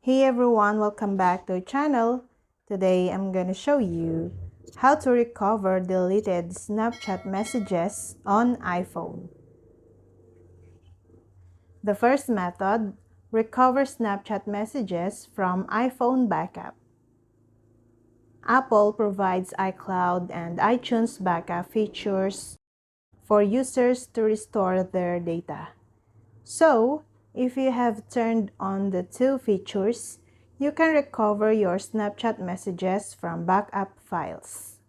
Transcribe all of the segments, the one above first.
Hey everyone, welcome back to the channel. Today I'm gonna show you how to recover deleted Snapchat messages on iPhone. The first method, recover Snapchat messages from iPhone backup. Apple provides iCloud and iTunes backup features for users to restore their data. So, if you have turned on the two features, you can recover your Snapchat messages from backup files.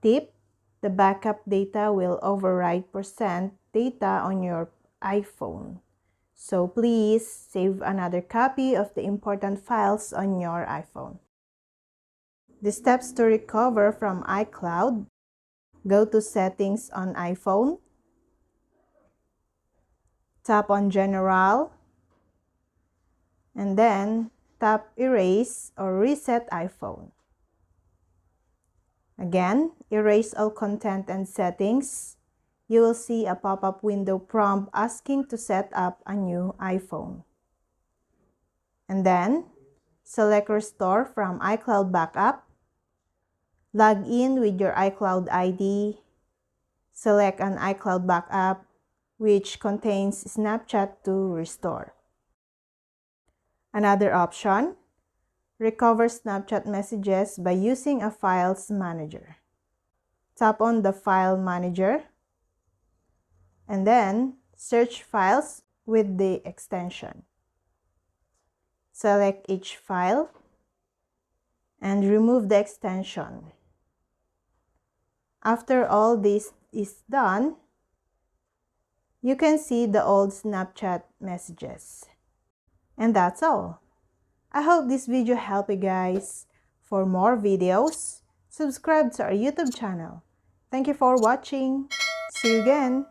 Tip: the backup data will overwrite percent data on your iPhone. So please save another copy of the important files on your iPhone. The steps to recover from iCloud: go to Settings on iPhone, tap on General, and then tap Erase or Reset iPhone. Again, erase all content and settings. You will see a pop-up window prompt asking to set up a new iPhone. And then, select Restore from iCloud Backup. Log in with your iCloud ID. Select an iCloud Backup which contains Snapchat to restore. Another option, recover Snapchat messages by using a Files Manager. Tap on the File Manager and then search Files with the extension. Select each file and remove the extension. After all this is done, you can see the old Snapchat messages. And that's all. I hope this video helped you guys. For more videos, subscribe to our YouTube channel. Thank you for watching. See you again.